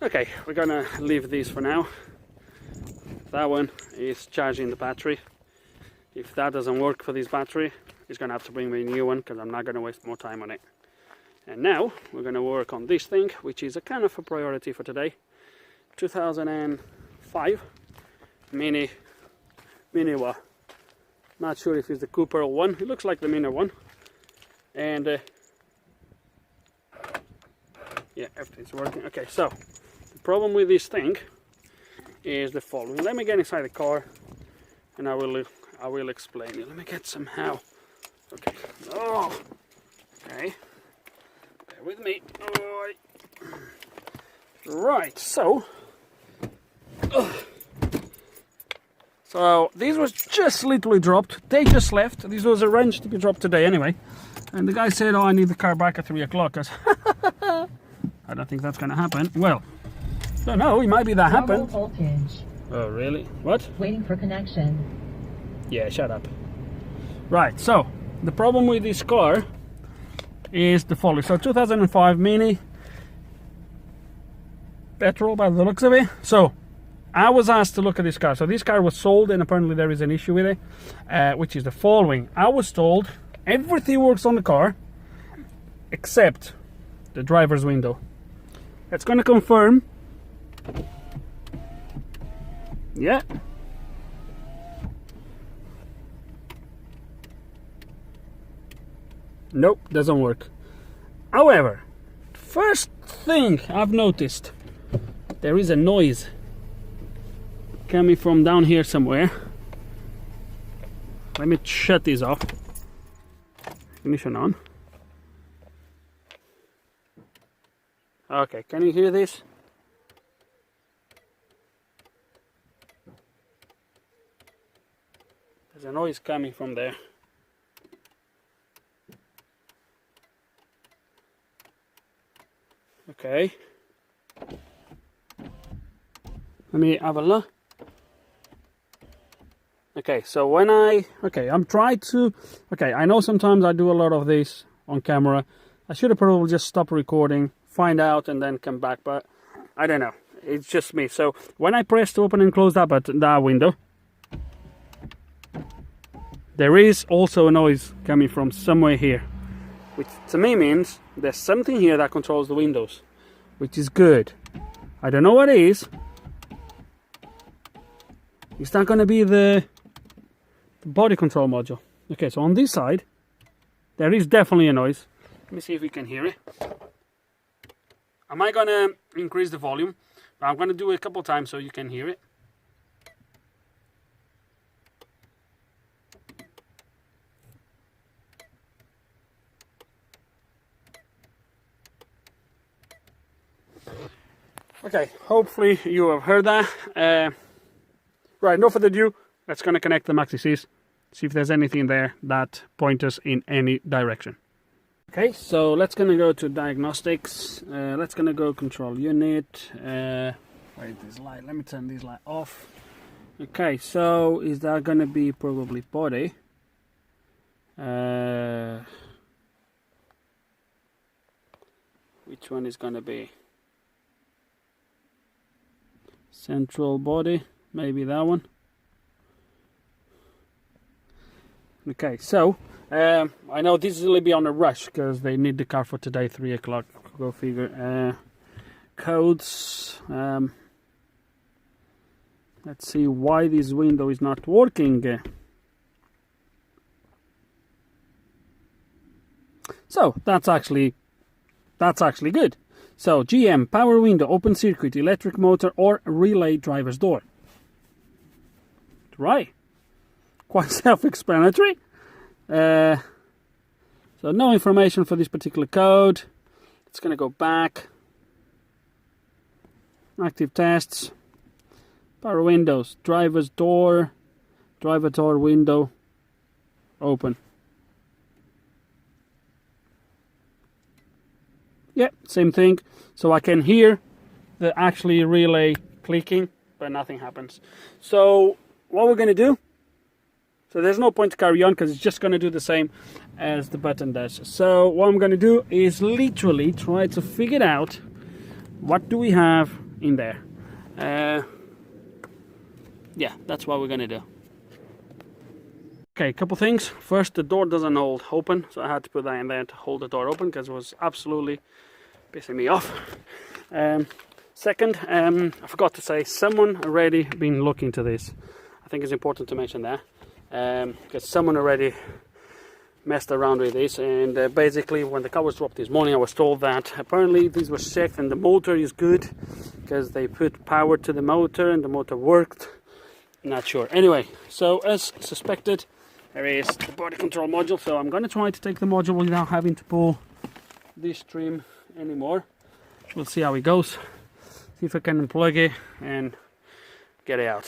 Okay, we're gonna leave these for now. That one is charging the battery. If that doesn't work for this battery, he's gonna have to bring me a new one because I'm not gonna waste more time on it. And now we're gonna work on this thing, which is a kind of a priority for today. 2005 Mini what? Not sure if it's the Cooper one. It looks like the Mini one. And yeah, everything's working. Okay, so the problem with this thing is the following. Let me get inside the car and I will explain it. Let me get somehow. Okay. Oh, okay. Bear with me. Oh. Right. So this was just literally dropped. They just left. This was arranged to be dropped today anyway. And the guy said, "Oh, I need the car back at 3 o'clock." I said, I don't think that's gonna happen. Well, don't know. It might be that happened. Voltage. Oh, really? What? Waiting for connection. Yeah, shut up. Right, so the problem with this car is the following. So 2005 Mini petrol by the looks of it. So I was asked to look at this car. So this car was sold and apparently there is an issue with it, which is the following. I was told everything works on the car except the driver's window. It's going to confirm. Yeah. Nope, doesn't work. However, first thing I've noticed, there is a noise coming from down here somewhere. Let me shut this off. Ignition on. Okay, can you hear this? There's a noise coming from there. Okay. Let me have a look. Okay, so when I'm trying to, I know sometimes I do a lot of this on camera. I should have probably just stopped recording, find out and then come back, but I don't know. It's just me. So when I press to open and close that button, that window, there is also a noise coming from somewhere here, which to me means there's something here that controls the windows, which is good. I don't know what it is. It's not going to be the body control module. Okay, so on this side, there is definitely a noise. Let me see if we can hear it. Am I going to increase the volume? I'm going to do it a couple times so you can hear it. Okay, hopefully you have heard that. Right, no further ado, let's gonna connect the maxi-Cs, see if there's anything there that points us in any direction. Okay, so let's gonna go to diagnostics. Let's gonna go control unit. Wait, this light. Let me turn this light off. Okay, so is that gonna be probably body? Which one is gonna be? Central body, maybe that one. Okay, so I know this is a little bit on a rush because they need the car for today, 3 o'clock. Go figure. Codes. Let's see why this window is not working. So that's actually good. So GM, power window, open circuit, electric motor or relay driver's door. Right. Quite self-explanatory. So no information for this particular code. It's going to go back. Active tests. Power windows, driver's door, driver door window, open. Yeah, same thing. So I can hear the actually relay clicking, but nothing happens. So what we're going to do, so there's no point to carry on because it's just going to do the same as the button does. So what I'm going to do is literally try to figure out what do we have in there. Yeah, that's what we're gonna do. Okay, a couple things. First, the door doesn't hold open, so I had to put that in there to hold the door open because it was absolutely pissing me off. Second, I forgot to say, someone already been looking to this. I think it's important to mention that because someone already messed around with this, and basically when the car was dropped this morning I was told that apparently this was checked and the motor is good because they put power to the motor and the motor worked. Not sure. Anyway, so as suspected, there is the body control module, so I'm going to try to take the module without having to pull this trim anymore. We'll see how it goes, see if I can unplug it and get it out.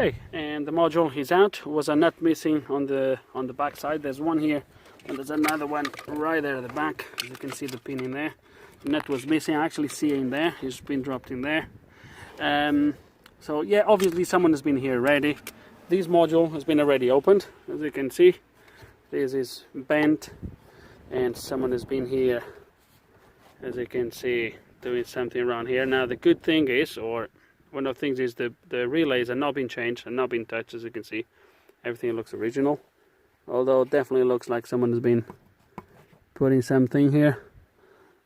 Okay, and the module is out. Was a nut missing on the back side. There's one here and there's another one right there at the back. As you can see, the pin in there. The nut was missing. I actually see it in there. It's been dropped in there. So yeah, obviously someone has been here already. This module has been already opened, as you can see. This is bent and someone has been here, as you can see, doing something around here. Now the good thing is, or one of the things is, the relays are not been changed and not been touched. As you can see, everything looks original, although it definitely looks like someone has been putting something here.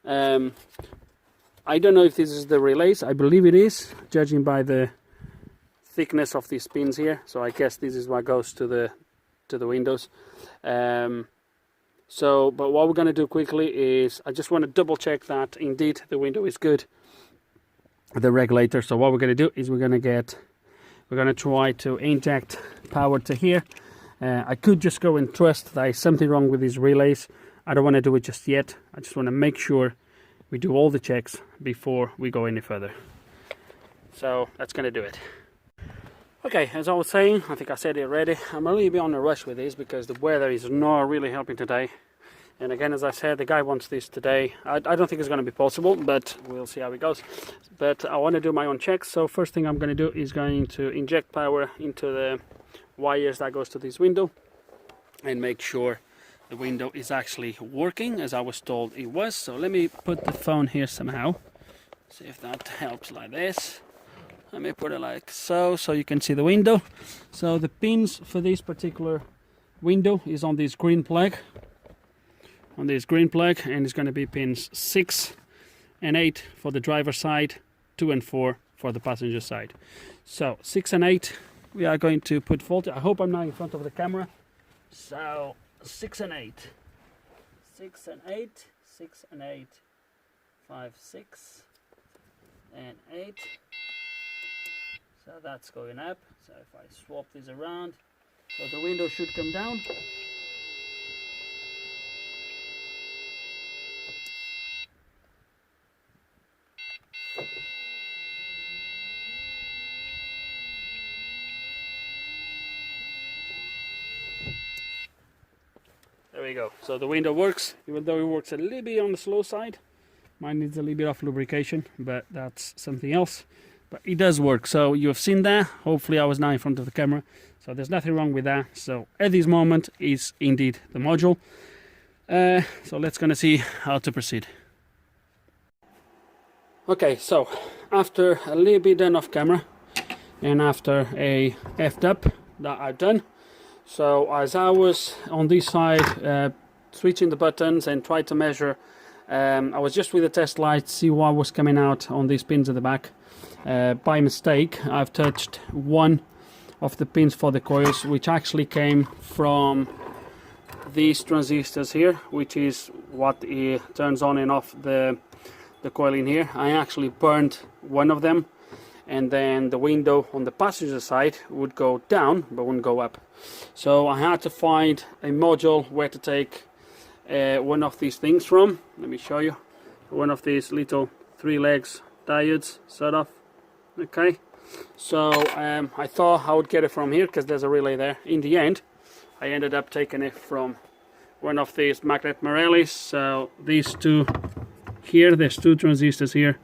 I don't know if this is the relays. I believe it is, judging by the thickness of these pins here, so I guess this is what goes to the windows. So but what we're going to do quickly is I just want to double check that indeed the window is good, the regulator. So what we're going to do is we're going to try to inject power to here. I could just go and trust there's something wrong with these relays. I don't want to do it just yet. I just want to make sure we do all the checks before we go any further. So that's going to do it. Okay, as I was saying, I think I said it already, I'm a little bit on a rush with this because the weather is not really helping today. And again, as I said, the guy wants this today. I don't think it's going to be possible, but we'll see how it goes. But I want to do my own checks. So first thing I'm going to do is going to inject power into the wires that goes to this window and make sure the window is actually working as I was told it was. So let me put the phone here somehow, see if that helps, like this. Let me put it like so, so you can see the window. So the pins for this particular window is on this green plug. And it's going to be pins 6 and 8 for the driver side, 2 and 4 for the passenger side. So 6 and 8 we are going to put voltage. I hope I'm not in front of the camera. So 6 and 8. 6 and 8, 6 and 8, 5, 6 and 8. So that's going up. So if I swap this around, so the window should come down. There we go. So the window works, even though it works a little bit on the slow side. Mine needs a little bit of lubrication, but that's something else. But it does work, so you have seen that. Hopefully I was not in front of the camera, so there's nothing wrong with that. So at this moment is indeed the module. So let's gonna see how to proceed. Okay, so after a little bit done off camera and after a effed up that I've done, so as I was on this side switching the buttons and tried to measure, I was just with the test light, see what was coming out on these pins at the back. By mistake, I've touched one of the pins for the coils, which actually came from these transistors here, which is what turns on and off the coil in here. I actually burned one of them, and then the window on the passenger side would go down but wouldn't go up. So I had to find a module where to take one of these things from. Let me show you. One of these little 3 legs diodes, sort of. Okay, so I thought I would get it from here because there's a relay there. In the end, I ended up taking it from one of these magnet Morellis. So these two here, there's 2 transistors here.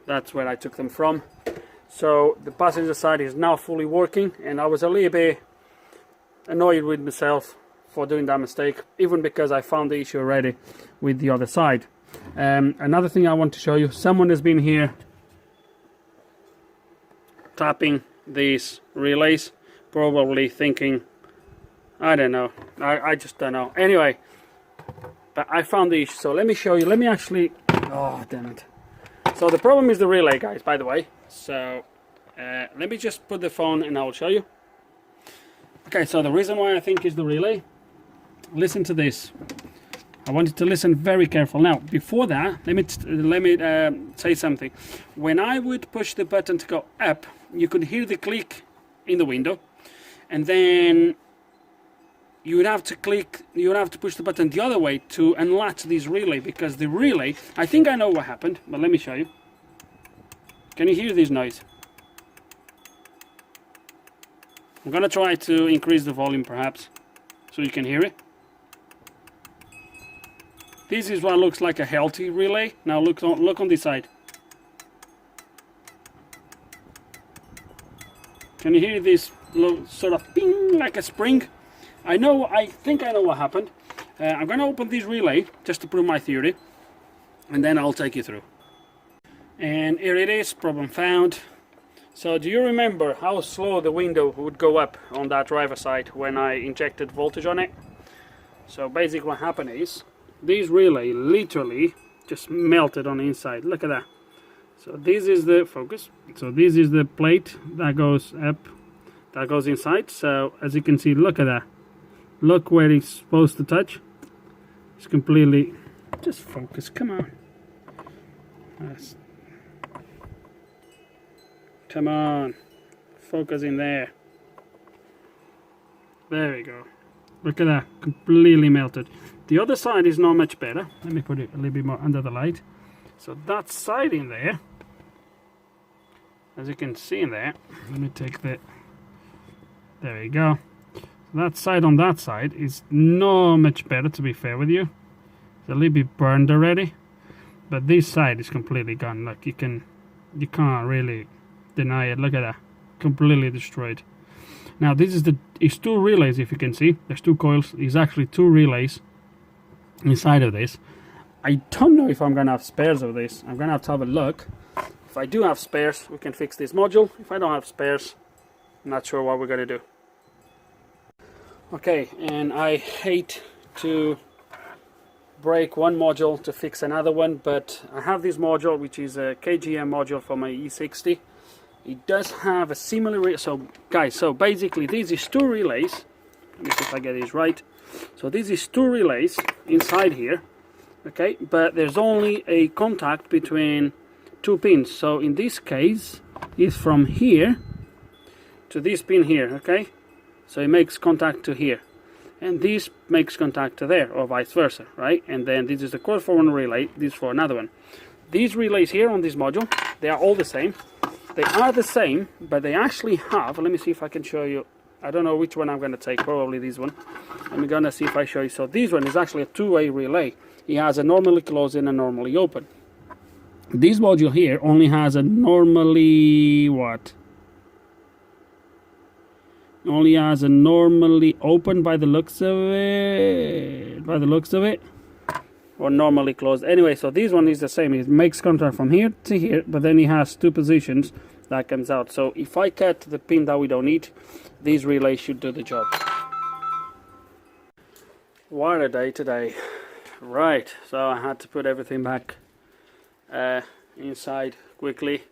That's where I took them from. So the passenger side is now fully working, and I was a little bit annoyed with myself for doing that mistake, even because I found the issue already with the other side. Another thing I want to show you, someone has been here tapping these relays, probably thinking, I don't know, I just don't know. Anyway, but I found the issue, so let me show you. Let me actually, oh damn it. So the problem is the relay, guys, by the way. So let me just put the phone and I'll show you. Okay, so the reason why I think is the relay, listen to this. I want you to listen very careful. Now, before that, let me say something. When I would push the button to go up, you could hear the click in the window, and then you would have to push the button the other way to unlatch this relay, because the relay, I think I know what happened, but let me show you. Can you hear this noise? I'm gonna try to increase the volume perhaps, so you can hear it. This is what looks like a healthy relay. Now look on this side. Can you hear this sort of ping like a spring? I think I know what happened. I'm gonna open this relay just to prove my theory, and then I'll take you through. And here it is, problem found. So do you remember how slow the window would go up on that driver side when I injected voltage on it? So basically what happened is, this relay literally just melted on the inside. Look at that. So this is the focus. So this is the plate that goes up, that goes inside. So as you can see, look at that. Look where it's supposed to touch. It's completely, just focus, come on. Come on, focus in there. There we go. Look at that, completely melted. The other side is not much better. Let me put it a little bit more under the light. So that side in there, as you can see in there, let me take the, there we go. That side on that side is not much better, to be fair with you. It's a little bit burned already, but this side is completely gone. Like you can't really deny it. Look at that, completely destroyed. Now this is it's two relays, if you can see. There's two coils. It's actually two relays inside of this. I don't know if I'm gonna have spares of this. I'm gonna have to have a look. If I do have spares, we can fix this module. If I don't have spares, I'm not sure what we're gonna do. Okay, and I hate to break one module to fix another one, but I have this module, which is a KGM module for my E60. It does have a similar, so guys, so basically this is two relays. Let me see if I get this right. So this is two relays inside here, okay, but there's only a contact between two pins. So in this case, it's from here to this pin here, okay? So it makes contact to here, and this makes contact to there, or vice versa, right? And then this is the coil for one relay, this for another one. These relays here on this module, they are all the same. They are the same, but they actually have, let me see if I can show you. I don't know which one I'm going to take, probably this one. I'm going to see if I show you. So this one is actually a two-way relay. It has a normally closed and a normally open. This module here only has a normally, what? Only has a normally open by the looks of it. By the looks of it. Or normally closed. Anyway, so this one is the same. It makes contact from here to here, but then it has two positions that comes out. So if I cut the pin that we don't need, these relays should do the job. What a day today. Right, so I had to put everything back inside quickly,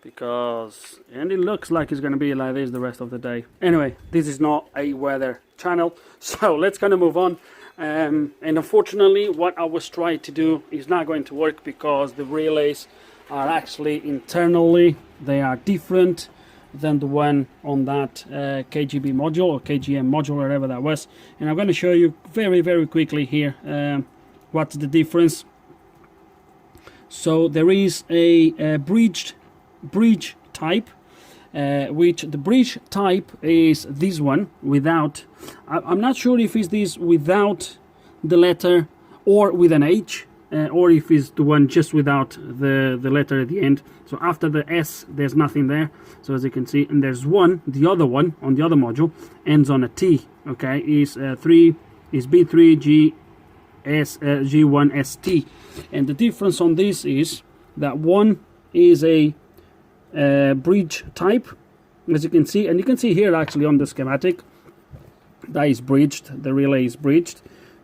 because, and it looks like it's going to be like this the rest of the day. Anyway, this is not a weather channel, so let's kind of move on. And unfortunately, what I was trying to do is not going to work, because the relays are actually internally, they are different than the one on that KGB module or KGM module, whatever that was. And I'm going to show you very, very quickly here what's the difference. So there is a bridge type, which the bridge type is this one without, I'm not sure if it's this without the letter or with an H, or if it's the one just without the letter at the end. So after the S there's nothing there, so as you can see, and there's one, the other one on the other module ends on a T, okay, is B3G G1ST, and the difference on this is that one is a bridge type, as you can see, and you can see here actually on the schematic that is bridged, the relay is bridged,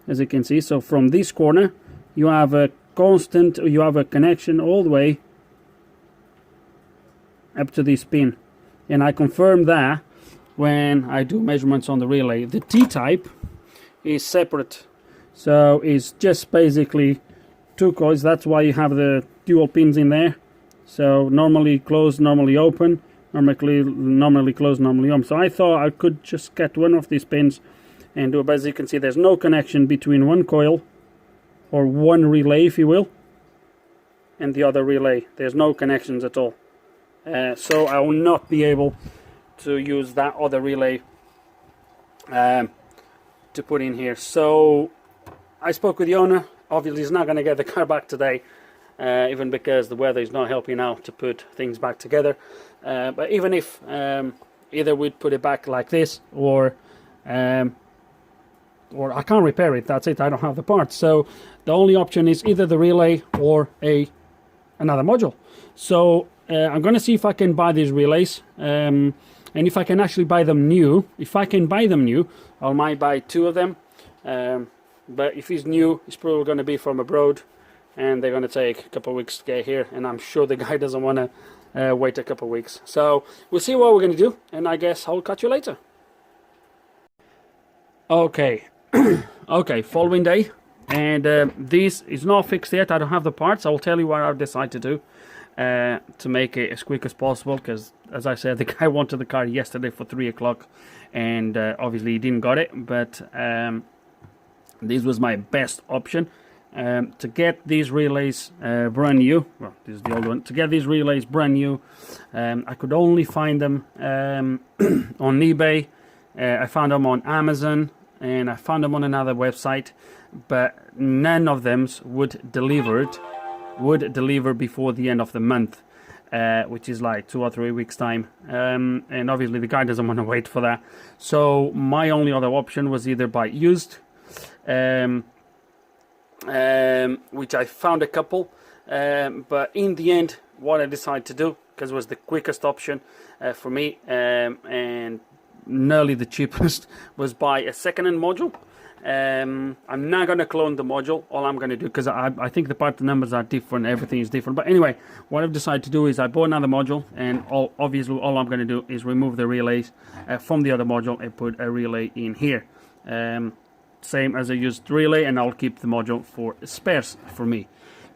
as you can see. So from this corner you have a constant, you have a connection all the way up to this pin, and I confirm that when I do measurements on the relay. The T-type is separate, so it's just basically two coils. That's why you have the dual pins in there. So normally closed, normally open, normally closed, normally open. So I thought I could just get one of these pins and do it. But as you can see, there's no connection between one coil, or one relay if you will, and the other relay. There's no connections at all. So I will not be able to use that other relay to put in here. So I spoke with the owner. Obviously he's not going to get the car back today, even because the weather is not helping out to put things back together. But even if either we'd put it back like this, or I can't repair it, that's it, I don't have the parts. So the only option is either the relay or another module. So I'm going to see if I can buy these relays, and if I can actually buy them new. If I can buy them new, I might buy two of them. But if it's new, it's probably going to be from abroad, and they're going to take a couple of weeks to get here, and I'm sure the guy doesn't want to wait a couple of weeks. So we'll see what we're going to do, and I guess I'll catch you later. Okay. Okay, following day, and this is not fixed yet. I don't have the parts. I'll tell you what I've decided to do to make it as quick as possible, because as I said, the guy wanted the car yesterday for 3 o'clock, and obviously he didn't got it. But this was my best option to get these relays brand new. Well, this is the old one. To get these relays brand new, I could only find them on eBay. I found them on Amazon, and I found them on another website, but none of them would deliver before the end of the month, which is like 2 or 3 weeks time, and obviously the guy doesn't want to wait for that. So my only other option was either buy used, which I found a couple, but in the end what I decided to do, because it was the quickest option for me, and nearly the cheapest, was buy a second-hand module. I'm not going to clone the module. All I'm going to do, because I think the part numbers are different, everything is different. But anyway, what I've decided to do is I bought another module, and obviously all I'm going to do is remove the relays from the other module and put a relay in here. Same as I used relay, and I'll keep the module for spares for me.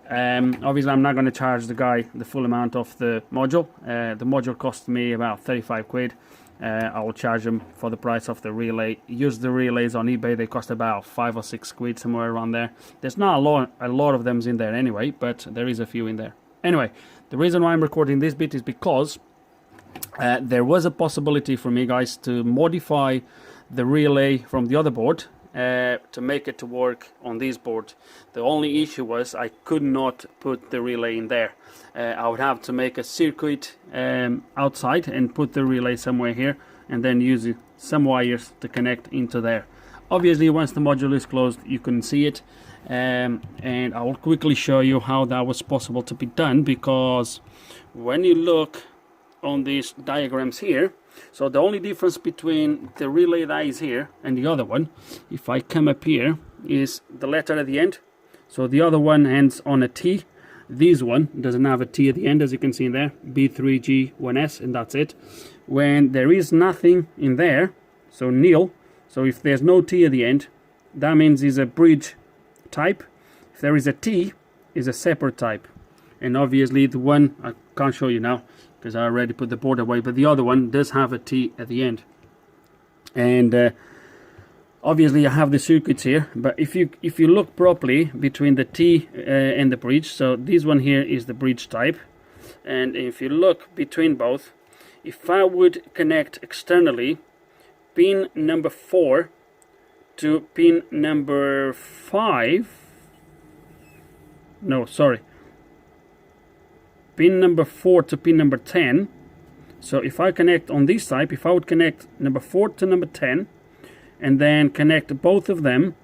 Obviously I'm not going to charge the guy the full amount of the module. The module cost me about 35 quid. I will charge them for the price of the relay. Use the relays on eBay, they cost about 5 or 6 quid, somewhere around there. There's not a lot of them in there anyway, but there is a few in there. Anyway, the reason why I'm recording this bit is because there was a possibility for me, guys, to modify the relay from the other board to make it to work on this board. The only issue was I could not put the relay in there. I would have to make a circuit outside and put the relay somewhere here, and then use some wires to connect into there. Obviously once the module is closed you can see it, and I will quickly show you how that was possible to be done, because when you look on these diagrams here, so the only difference between the relay that is here and the other one, if I come up here, is the letter at the end. So the other one ends on a T. This one doesn't have a T at the end, as you can see in there, B3G1S, and that's it. When there is nothing in there, so nil, so if there's no T at the end, that means it's a bridge type. If there is a T, it's a separate type. And obviously the one, I can't show you now because I already put the board away, but the other one does have a T at the end. And obviously I have the circuits here, but if you look properly between the T and the bridge, so this one here is the bridge type, and if you look between both, if I would connect externally pin number 4 to pin number 5, no, sorry, pin number 4 to pin number 10. So if I connect on this type, if I would connect number 4 to number 10 and then connect both of them,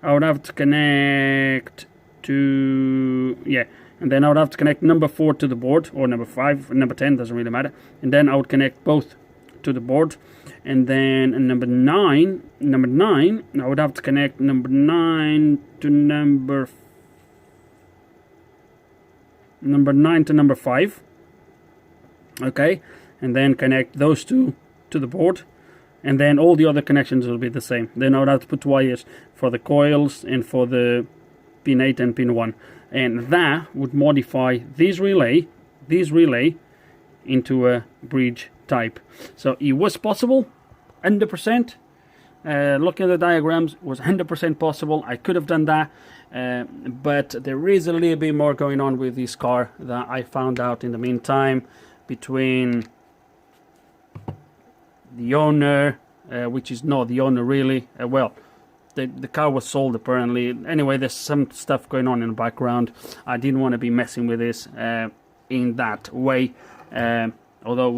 I would have to connect to, yeah, and then I would have to connect number 4 to the board, or number 5, number 10, doesn't really matter, and then I would connect both to the board, and then number 9, I would have to connect number 9 to number 9 to number 5, okay, and then connect those two to the board, and then all the other connections will be the same. Then I would have to put wires for the coils and for the pin 8 and pin 1, and that would modify this relay into a bridge type. So it was possible, 100%. Looking at the diagrams, was 100% possible. I could have done that, but there is a little bit more going on with this car that I found out in the meantime, between the owner, which is not the owner really. Well, the car was sold apparently. Anyway, there's some stuff going on in the background. I didn't want to be messing with this in that way, although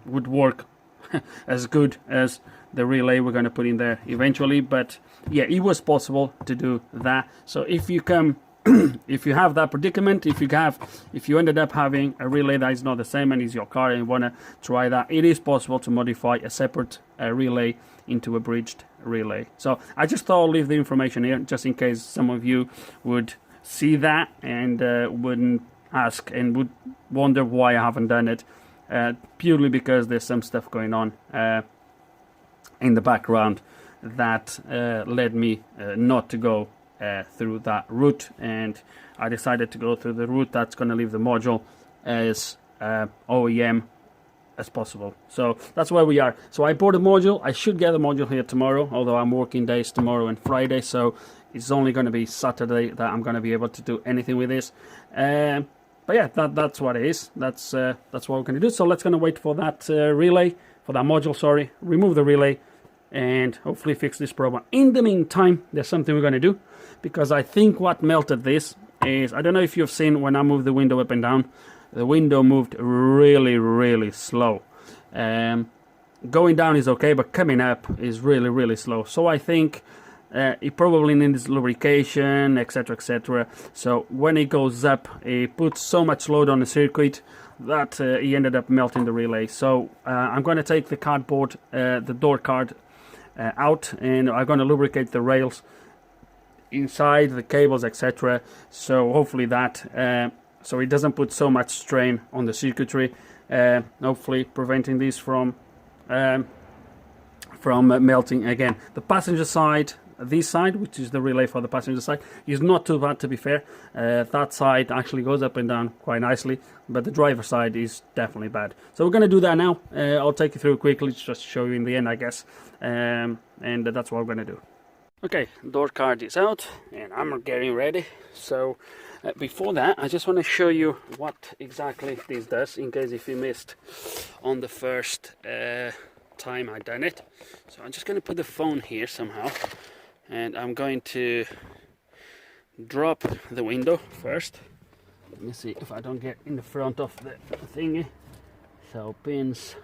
would work as good as the relay we're going to put in there eventually. But yeah, it was possible to do that. So if you come if you have that predicament, if you ended up having a relay that is not the same and is your car and you want to try that, it is possible to modify a separate relay into a bridged relay. So I just thought I'll leave the information here just in case some of you would see that and wouldn't ask and would wonder why I haven't done it, purely because there's some stuff going on in the background that led me not to go through that route, and I decided to go through the route that's going to leave the module as OEM as possible. So that's where we are. So I bought a module. I should get the module here tomorrow, although I'm working days tomorrow and Friday, so it's only going to be Saturday that I'm going to be able to do anything with this. But yeah, that's what it is. That's what we're going to do. So let's going to wait for that relay, for that module, sorry, remove the relay, and hopefully fix this problem. In the meantime, there's something we're going to do, because I think what melted this is, I don't know if you've seen when I move the window up and down, the window moved really slow. Going down is okay, but coming up is really slow. So I think it probably needs lubrication, etc. So when it goes up, it puts so much load on the circuit that he ended up melting the relay. So I'm going to take the cardboard, the door card out, and I'm going to lubricate the rails inside, the cables, etc. So hopefully that so it doesn't put so much strain on the circuitry, hopefully preventing this from melting again. The passenger side, this side, which is the relay for the passenger side, is not too bad, to be fair. That side actually goes up and down quite nicely, but the driver side is definitely bad. So we're going to do that now. I'll take you through quickly, just to show you in the end, I guess, and that's what we're going to do. Okay, door card is out and I'm getting ready. So before that, I just want to show you what exactly this does, in case if you missed on the first time I done it. So I'm just going to put the phone here somehow, and I'm going to drop the window first. Let me see if I don't get in the front of the thingy. So pins.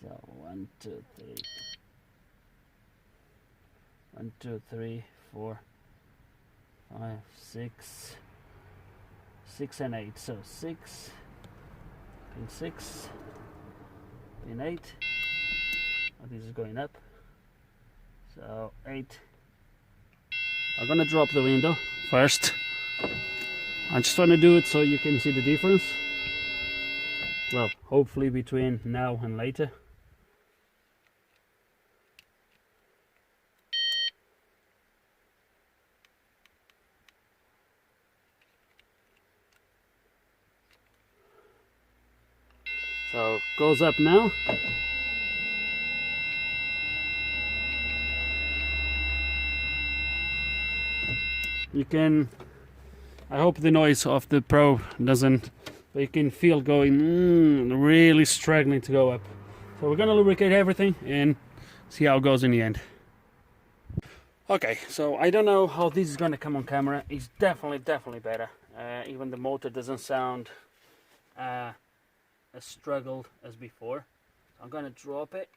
So 1, 2, 3. 1, 2, 3, 4, 5, 6, 6 and 8. So 6, pin 6, pin 8. Oh, this is going up. So 8. I'm gonna drop the window first. I just want to do it so you can see the difference. Well, hopefully between now and later. So goes up now. You can, I hope the noise of the Pro doesn't, but you can feel going really struggling to go up. So we're gonna lubricate everything and see how it goes in the end. Okay, so I don't know how this is gonna come on camera. It's definitely better. Even the motor doesn't sound as struggled as before. So I'm gonna drop it.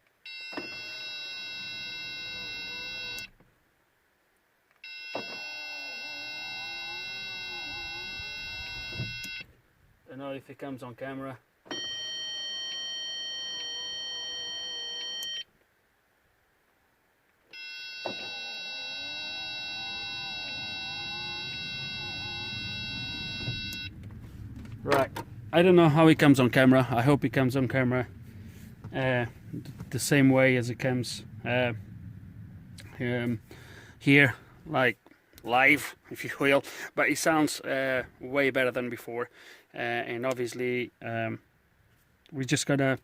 don't know if it comes on camera. Right, I don't know how it comes on camera. I hope it comes on camera the same way as it comes here, like live, if you will. But it sounds way better than before, and obviously we're just gonna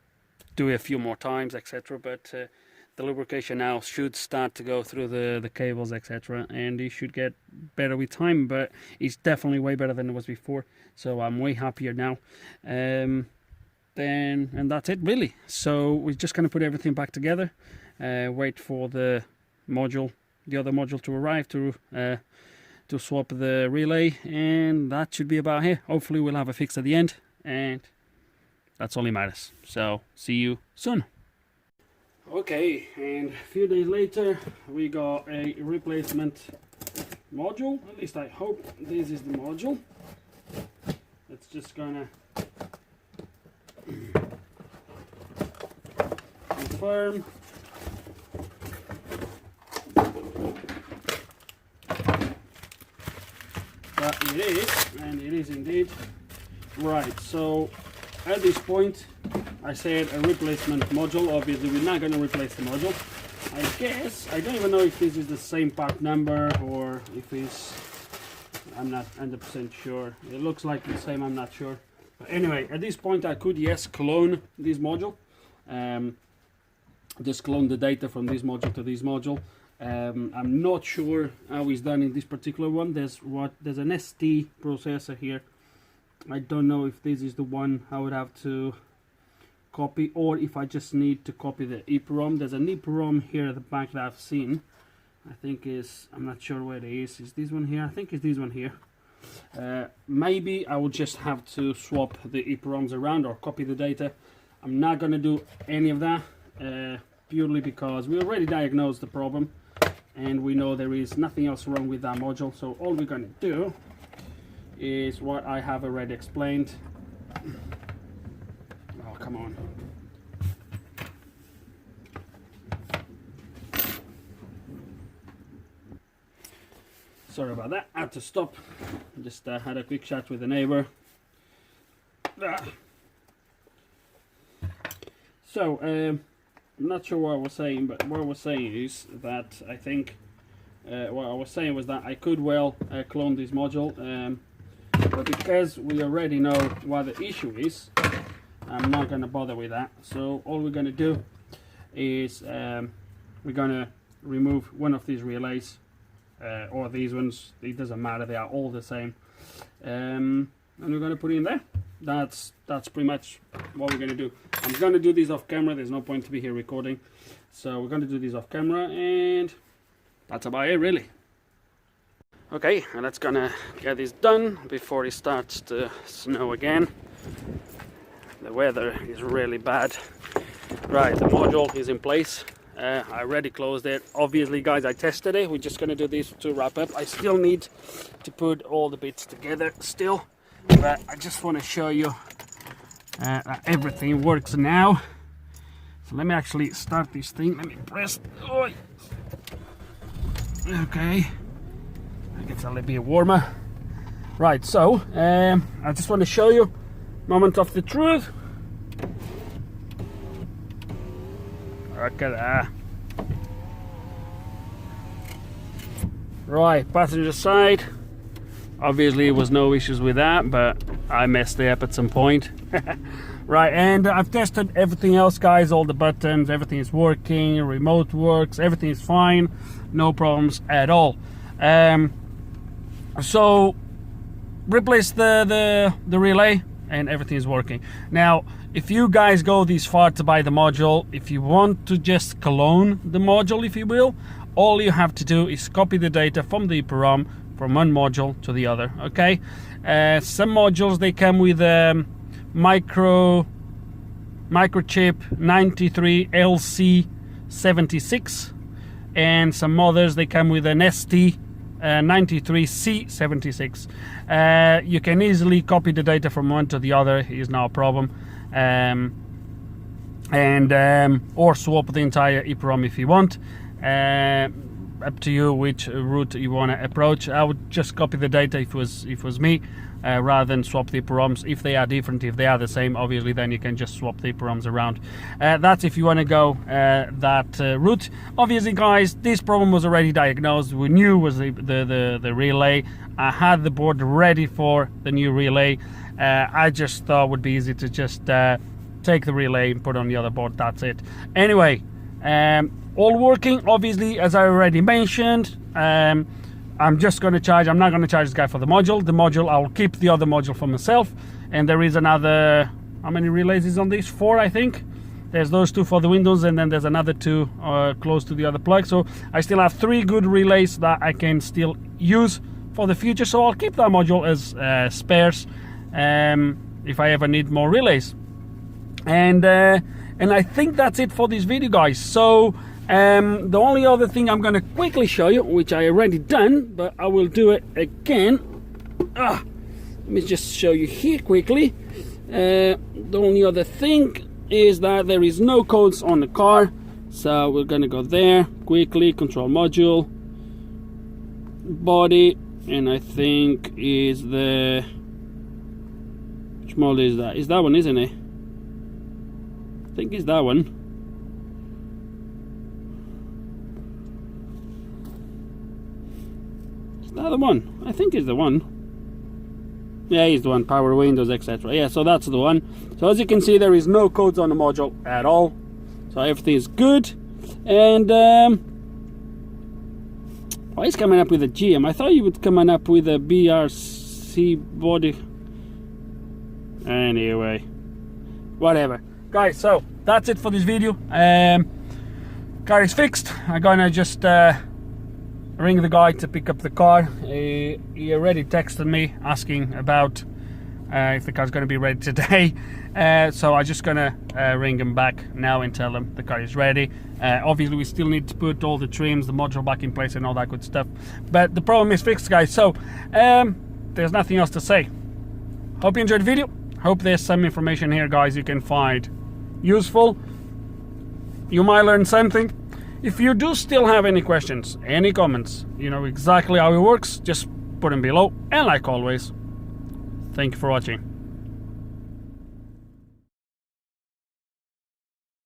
do it a few more times, etc. But the lubrication now should start to go through the cables, etc., and it should get better with time. But it's definitely way better than it was before, so I'm way happier now. And that's it really. So we're just going to put everything back together, wait for the other module to arrive to swap the relay, and that should be about it. Hopefully we'll have a fix at the end, and that's all that matters. So see you soon. Okay, and a few days later we got a replacement module. At least I hope this is the module. It's just gonna confirm. That it is, and it is indeed. Right, so at this point I said a replacement module. Obviously we're not going to replace the module. I guess, I don't even know if this is the same part number or if it's, I'm not 100% sure. It looks like the same, I'm not sure. But anyway, at this point I could, yes, clone this module. Just clone the data from this module to this module. I'm not sure how it's done in this particular one. There's an ST processor here. I don't know if this is the one I would have to copy, or if I just need to copy the EEPROM. There's an EEPROM here at the back that I've seen. I think I'm not sure where it is. Is this one here? I think it's this one here. Maybe I will just have to swap the EEPROMs around or copy the data. I'm not going to do any of that, purely because we already diagnosed the problem and we know there is nothing else wrong with that module. So all we're going to do is what I have already explained. Oh, come on. Sorry about that, I had to stop. Just had a quick chat with a neighbor. So, I'm not sure what I was saying, but what I was saying is that I think what I was saying was that I could well clone this module, but because we already know what the issue is, I'm not going to bother with that. So all we're going to do is we're going to remove one of these relays, or these ones. It doesn't matter, they are all the same, and we're going to put it in there. That's pretty much what we're going to do. I'm going to do this off camera. There's no point to be here recording, so we're going to do this off camera, and that's about it really. Okay, and that's gonna get this done before it starts to snow again. The weather is really bad. Right, the module is in place. I already closed it. Obviously, guys, I tested it. We're just gonna do this to wrap up. I still need to put all the bits together still, but I just want to show you that everything works now. So let me actually start this thing. Let me press. Oh. Okay. It's a little bit warmer. Right, so I just want to show you moment of the truth. Look at that. Right, passenger side. Obviously there was no issues with that, but I messed it up at some point. Right, and I've tested everything else, guys. All the buttons, everything is working, remote works, everything is fine, no problems at all. So replace the relay and everything is working. Now, if you guys go this far to buy the module, if you want to just clone the module, if you will, all you have to do is copy the data from the EEPROM from one module to the other. Okay, some modules, they come with microchip 93LC76, and some others they come with an ST 93C76. You can easily copy the data from one to the other, is no problem. Or swap the entire EEPROM if you want. Up to you which route you want to approach. I would just copy the data if it was me, rather than swap the EEPROMs. If they are different, if they are the same, obviously then you can just swap the EEPROMs around. That's if you want to go that route. Obviously, guys, this problem was already diagnosed. We knew it was the relay. I had the board ready for the new relay. I just thought it would be easy to just take the relay and put it on the other board. That's it. Anyway, all working, obviously, as I already mentioned. I'm just going to charge, I'm not going to charge this guy for the module. The module, I'll keep the other module for myself. And there is another, how many relays is on this? 4, I think. There's those 2 for the windows, and then there's another 2 close to the other plug. So I still have 3 good relays that I can still use for the future. So I'll keep that module as spares if I ever need more relays. And I think that's it for this video, guys. So the only other thing I'm going to quickly show you, which I already done, but I will do it again. Let me just show you here quickly. The only other thing is that there is no codes on the car, so we're going to go there quickly. Control module, body, and I think is the, which model is that? Is that one, isn't it? I think it's that one. Is that the one? I think it's the one. Yeah, it's the one. Power windows, etc. Yeah, so that's the one. So as you can see, there is no codes on the module at all. So everything is good. And why is coming up with a GM? I thought you would coming up with a BRC body. Anyway, whatever. Guys, so that's it for this video. Car is fixed. I'm gonna just ring the guy to pick up the car. He already texted me asking about if the car's gonna be ready today. So I'm just gonna ring him back now and tell him the car is ready. Obviously we still need to put all the trims, the module back in place and all that good stuff, but the problem is fixed, guys. So there's nothing else to say. Hope you enjoyed the video. Hope there's some information here, guys, you can find useful. You might learn something. If you do still have any questions, any comments, you know exactly how it works, just put them below. And like always, thank you for watching.